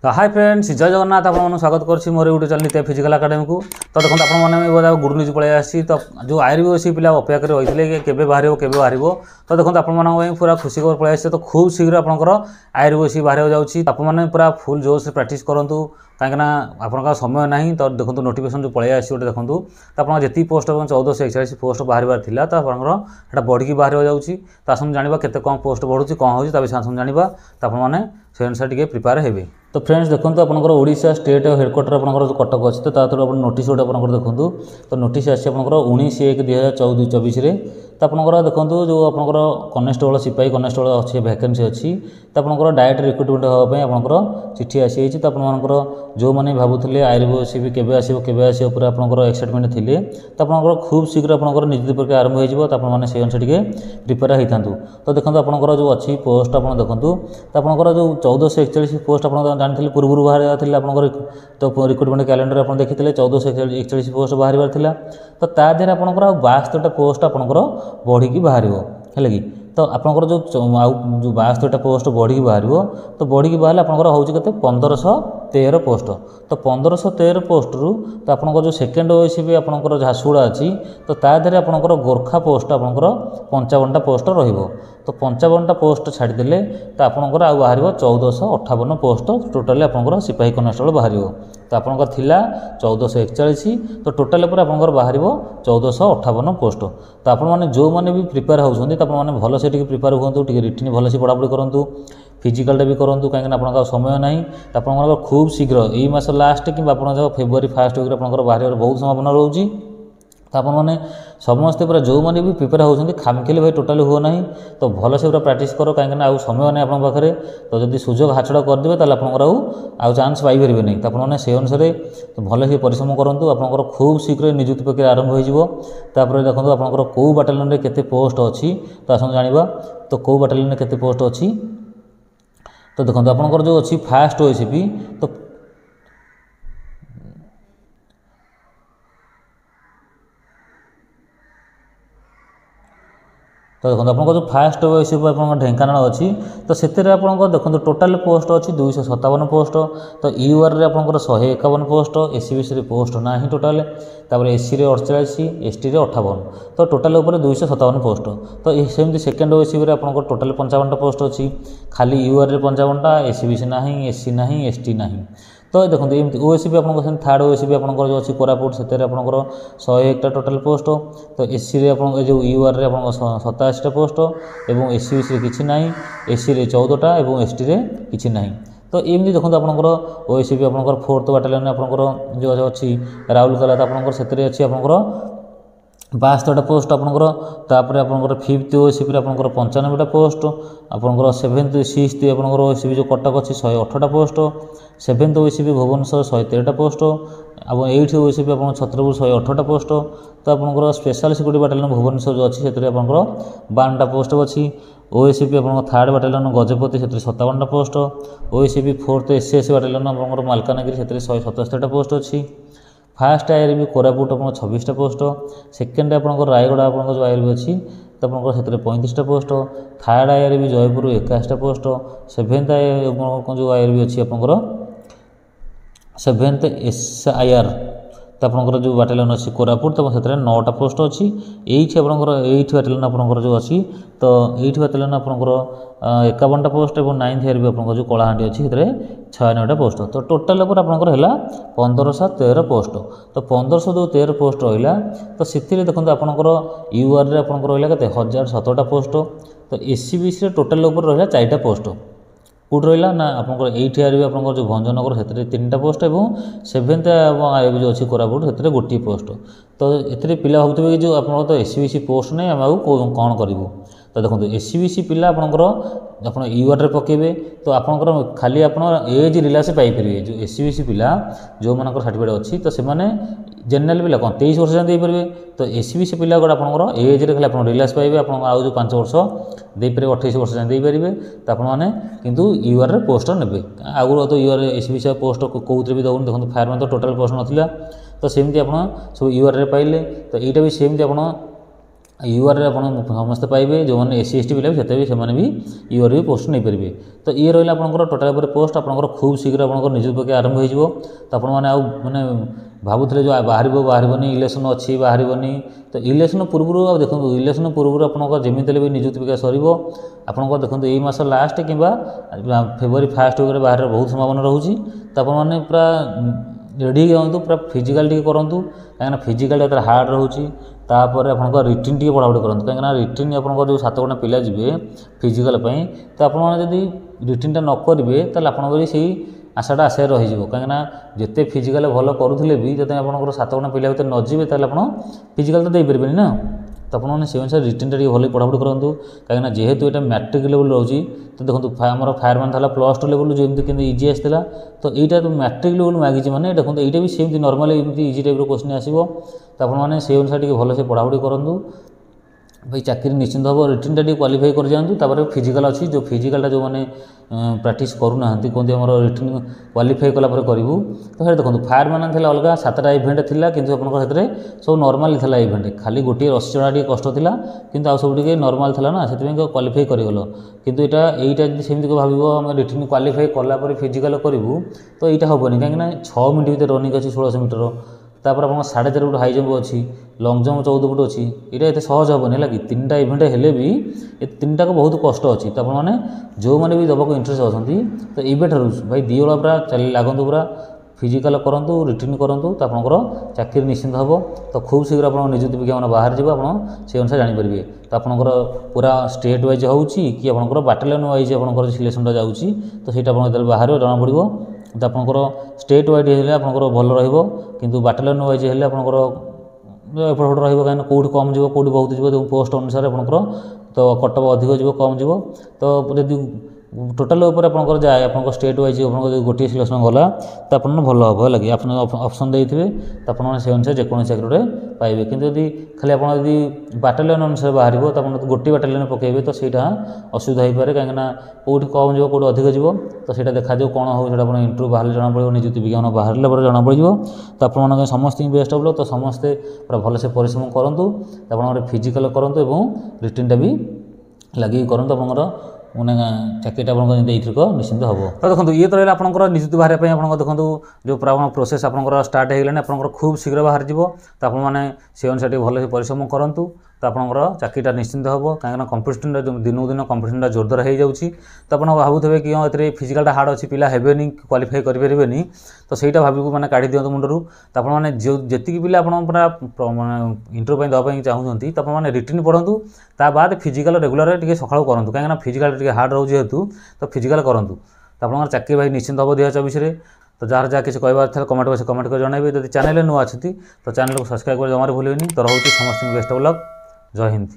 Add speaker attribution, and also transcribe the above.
Speaker 1: तो hi friends, जय जगन्नाथ। आपको स्वागत करुँच मोर यूट्यूब चैनल नित्य फिजिकल एकेडमी को। तो देखो आपने गुड न्यूज पलि आसी। तो जो आयुर्वेद पिला अपेक्षा कर रही है कि केबे बाहर तो देखो आप पूरा खुशी खबर पलि आसी। तो खूब शीघ्र आपंकर आयुर्वेद बाहर जाऊँगी। आपने पूरा फुल जोश प्राक्ट करूँ कहीं आप समय ना। तो देखो नोटिफिकेशन जो पलि आसी गोटे देखो तो आप जी पोस्ट 1441 पोस्ट बाहर था तो आपंकर बढ़ी बाहर जाऊँगी। तो आसत जाना के कौन पोस्ट बढ़ुची कौन हो आसत जाना। तो आपने से अनुसार टी प्रिपेयर हे। तो फ्रेंड्स देखो आपंकर ओडिशा स्टेट हेडक्वार्टर आपंकर जो कटक अच्छी। तो आप नोटिस गोटे आप देखो। तो नोटिस आसी आप 19/1/2024। तो आपंकर देखो जो आपंकर कनेस्टेबल सिपाही कनेस्टेबल अच्छी वैकेंसी अच्छी। तो आपंकर डायरेक्ट रिक्रुटमेंट होगापी आपंकर चिठी आसी। तो आपंकर जो मैंने भावुले आयुर्वेद भी केवे आसो पूरा आपंकर एक्साइटमेंट थे। तो आपंकर खूब शीघ्र आपंकर नियुक्ति प्रक्रिया आरंभ हो। तो आपने से अनुसार टी प्रिपेयर होता। तो देखो आपंकर जो अच्छी पोस्ट आप देखो। तो आपंकर जो 1441 पोस्ट आप जानी पूर्व बाहर आपंकर तो रिक्रुटमेंट कैलेंडर आप देखी 1441 पोस्ट बाहर था। तो ता देहर आपंकर 72टा पोस्ट आपंकर बढ़ी बाहर है कि। तो आपंकर जो 72टा पोस्ट बढ़ी बाहर तो बढ़ी बाहर आपंकर हूँ के 1513 पोस्ट। तो 1513 पोस्ट रु तो आपंकर जो सेकेंड ओएससीबी आपंकर झारसुगुड़ा अच्छी। तो ता देहर आपंकर गोरखा पोस्ट आपंकर 55टा पोस्ट रहिबो। तो 55टा पोस्ट छाड़देले तो आपंकर आ बाहर 1458 पोस्ट टोटाली आपंकर सिपाही कनेस्टेबल बाहर। तो आपंकर थिला 1441। तो टोटाल पर आपंकर बाहर 1458 पोस्ट। तो आपने जो मैंने भी प्रिपेयर होती तो आपने भल से प्रिपेयर हूँ रिटिन भल से पढ़ापढ़ी करूँ फिजिकालटा भी करूँ कहीं आप समय ना। तो आप खूब शीघ्र यही मास लास्ट कि फेब्रुआरी फास्ट वीक आप बाहर बहुत संभावना रोचे। तो आपने समस्ते पूरा जो मैंने भी प्रिपेयर होती खामखिले भाई टोटाली हुआ ना। तो भल से पूरा प्राक्ट कर कहीं आउ समय ना आप पाखे। तो जब सुजोग हाछड़ा करदे तो आपंकर चान्स पाइपर नहीं। तो आपने से अनुसार भल से परिश्रम करूँ आपंकर खूब शीघ्र नियुक्ति प्रक्रिया आरंभ हो। देखो आपंकर कौ बाटालियन में केते पोस्ट अच्छी। तो आसत जाना तो कौ बाटालियन में केते पोस्ट अच्छी। तो देखो आपंकर जो अच्छी फास्ट ओएससीबी तो देखो आपको जो फास्ट ओएससीबी आप ढेंकानाल अच्छी। तो से देखो टोटाल पोस्ट अच्छी 257 पोस्ट। तो यूआर रे आपंकर 151 पोस्ट। एससीबीसी पोस्ट ना ही टोटाल। तापर एससी रे 48 एसटी रे 58। तो टोटाल उपर 257 पोस्ट। तो सेमती सेकेंड ओएससीबी आपंकर टोटाल 55टा पोस्ट अच्छी। खाली यूआर रे 55टा एससीबीसी ना एससी ना एसटी ना। तो देखो एमती ओएससीबी आप थर्ड ओएससीबी आपंकर जो अच्छी कोरापुट से आपंकर 101टा टोटाल पोस्ट। तो एससी रे जो यूआर रे 87टा पोस्ट और एससीबीसी किसी ना। एससी रे 14टा और एसटी रे किसी ना। तो एमती देखो आपंकर ओएससीबी आपंकर 4th बाटालियन आपंकर जो अच्छी राउरकेला आपंकर से अच्छी आपंकर 72टा पोस्ट आपंकर। तापर आपंकर 5th ओएससीबी आपंकर 95टा पोस्ट। आपंकर 7th 6th आपंकर ओएससीबी जो कटक अच्छी 118टा पोस्ट। 7th ओएससीबी भुवनेश्वर 113टा पोस्ट। अब 8th ओएससीबी आप छत्रपुर 118टा पोस्ट। तो आपंकर स्पेशल सिक्यूरिटी बाटालियन भुवनेश्वर जो अच्छी से आपंकर 52टा पोस्ट अच्छी। ओएससीबी आपंकर 3rd बाटालियन गजपति से 57टा पोस्ट। ओएससीबी 4th एसएस बाटालियन आपंकर मालकानगिरी से 177टा पोस्ट अच्छी। फास्ट आईआरबी कोरापुट आप 26टा पोस्ट। सेकेंड आपंकर रायगड़ा आप जो आईआरबी अच्छी तो आपंकर से 35टा पोस्ट। थर्ड आईआरबी जयपुर 21टा पोस्ट। 7th जो आईआरबी अच्छी आपंकर 7th एसआईआर तो आपंकर जो बाटालियन अच्छी कोरापुट तो से 9टा पोस्ट अच्छी। 8 आपंकर 8 बाटालियन आपंकर जो अच्छी तो 8 बाटालियन आपंकर 51टा पोस्ट और 9th आईआरबी आपंकर जो कलाहांडी अच्छी से 96टा पोस्ट। तो टोटाल पर आपंकर है 1513 पोस्ट। तो 1513 पोस्ट रहा। तो से देखो आपंकर यूआर रे आपंकर रहा के 1017टा पोस्ट। तो एससीबीसी टोटाल रहा 4टा पोस्ट। कौट रहा ना आपंकर 8 आईआरबी आपंकर जो भंजनगर से 3टा पोस्ट और 7th आईआरबी जो अच्छी कोरापुट से गोटे पोस्ट। तो ये पिला भावुए कि जो आप तो एससीबीसी पोस्ट नहीं आम कौन करूँ। तो देखो एससीबीसी पिला आपंकर आप यूआर रे पकेबे। तो आपंकर खाली आप एज रिलाक्स पाइपर जो एससीबीसी पिला जो मान सर्टिफिकेट अच्छी। तो से जेनराल पिला कौन 23 वर्ष जाए देपारे। तो एससीबीसी पिला गोटे आपंकर एज रे खाली आप रिलाक्स पाइबे। आप जो 5 वर्ष देपारे 28 वर्ष जाए देपारे। तो आपने किंतु यूआर रे पोस्ट ने आगुरी तो यूआर एससीबीसी पोस्ट कौन भी दौन देखो फायर तो टोटाल पोस्ट नाला। तो सेमती आप सब यूआर रे पाइले। तो यहाँ भी सेमती आप यूआर आप समस्त पाइबे जो मैंने एससी एसटी पिला भी भी यूआर भी पोस्ट नहीं पारे। तो ये रहा आपंकर टोटाल पोस्ट आपंकर खूब शीघ्र आप निजुक्ति प्रक्रिया आरंभ हो। तो आपने भावुले जो बाहर बाहरनी इलेक्शन अच्छी बाहरनी तो इलेक्शन पूर्व आप देखो इलेक्शन पूर्व आप जमीन भी निजुक्ति प्रक्रिया सर आपंकर देखो यही मास लास्ट कि फेब्रुआरी फास्ट वीक बाहर बहुत संभावना रोचे। तो आपने पूरा रेडी जाऊँ पूरा फिजिकाल करूँ कहीं फिजिकाल हार्ड रोचे। तापर आप रिटिन टी पढ़ापढ़ी करूँ कहीं रिटिन आप जो 7 घंटा पिला जी फिजिकाल तो आपड़ी रिटिनटा न करेंगे तो आप से आशाटा आशा रही कहीं जिते फिजिकाल भल करुले भी जब आप 7 घंटा पिला भर नजीबे तो आप फिजिकाल तो देपारे ना। तो आपने से अनुसार रिटिनटा भल पढ़ापढ़ी करूँ कहीं जेहेतु ये मैट्रिक लेवल रोचे। तो देखो आम फायरमैन था +2 लेवल जो इजी इजी आसाला तो यहाँ तो मैट्रिक लेवल मागिचे मैंने देखो यहाँ भी सेमती नॉर्मल एमती इजी टाइप क्वेश्चन आसो। तो आपने से अनुसार भल से पढ़ापढ़ी करूँ भाई चाकरी निश्चिंत हम रिटिनटा क्वालिफाई कर जातु। तापर फिजिकाल अच्छी जो फिजिकालटा जो मैंने प्रैक्टिस करूना कहते आम रिटिन क्वालिफाई कलापर करूँ। तो ये देखो फायरमैन थे अलग 7टा इवेंट था कि सब नॉर्मल था इवेंट खाली गोटे रसी चढ़ा कष्ट था कि आउ सब नॉर्मल था ना से क्वालिफाई करगल। किंतु यहाँ सेमती भाव आम रिटिन क्वालिफाई कलापर फिजिकाल करूँ तो यहाँ हेनी कहीं 6 मिनट भर रनिंग अच्छी 1600 मीटर तापर आप 4.5 फुट हाई जंप अच्छी लंग जंप 14 फुट अच्छी यहाँ एत सहज हेनी है कि 3टा इवेंट हेले भी ये 3टाक बहुत कष्ट अच्छी। तो आपने जो मैंने भी दबाक इंटरेस्ट अच्छी तो एवं भाई दिवला पूरा चल लगतु पूरा फिजिकाल करूँ रिटिन करूँ तो आपंकर चाकरी निश्चिंत हम। तो खूब शीघ्र आप निजुक्ति विज्ञापन बाहर जाए आप से अनुसार जानीपारे। तो आपंकर पूरा स्टेट वाइज हो कि आपंकर बाटालियन वाइज आपंकर सिलेक्शनटा जाऊँगी तो सहीटा आप बाहर जना पड़ो। तो आपंकर स्टेट वाइज हेल्ले आपंकर भल रु बाटालियन वाइज हेल्ले आपंकर एपट रही कहीं कौट कम जीव कौट बहुत जीव पोस्ट अनुसार आपंकर तो कटअप अधिक जीव कम जीव। तो यदि टोटाल उपर आपंकर जाए आप स्टेट वाइज आप गोटे सिलेक्शन गला तो आप भल हम लगे आप ऑप्शन देते तो आपने से अनुसार जेकोसी चाकरी पाइबे। किंतु यदि खाली आप बाटालियन अनुसार बाहर तो आप गोटे बाटालियन पकेबे तो सहीटा असुविधा हो पाए कहीं कौट कम जीव कौट अधिक जीव। तो सहीटा देखा कौन हो आप इंटरव्यू बाहर जना पड़ो निजुक्ति विज्ञापन बाहर जना पड़। तो आप समस्त बेस्ट हो तो समस्ते पूरा भलसे परिश्रम करूँ तो आप फिजिकाल करूँ और रिटिनटा भी लगे करूँ आप मैंने चाकरीटा आप निश्चिंत हम। तो देखो ये तो रहा आपंकर निजुक्ति बाहर आप देखो जो पूरा प्रोसेस आपंकर स्टार्ट होगलानी आपंकर खूब शीघ्र बाहर जीव। तो आपने से अनुसार भल परिश्रम करूँ तो आपंकर चाकरीटा निश्चिंत हम कहीं कंपिटिशन दिनक दिन कंपिटिशन जोरदार हो जाऊँगी। तो आप भावुवे कि ये फिजिकालटा हार्ड अच्छी पिला हेबेनी क्वालिफाई करें तो सहीटा भाव मैंने काढ़ी दिखाँ मुंडरू। तो आपने जो जी पिला आप पूरा इंटरव्यू देवाई चाहूँगी तो आपने रिटिन पढ़ूँ ता बाद फिजिकाल रेगुलर टे सका करूँ कहीं फिजिकाल हार्ड रोज जेहेतु तो फिजिकाल करूँ। तो आप चाकरी भाई निश्चिंत हम 2024। तो जार जहाँ किसी कहबार था कमेंट बॉक्स कमेंट कर जनइबे। जब चैनल नुआ अच्छी तो चैनल को सब्सक्राइब कर जमार भूलेनि। तो रोचे समस्त बेस्ट ऑफ लक। जय हिंद।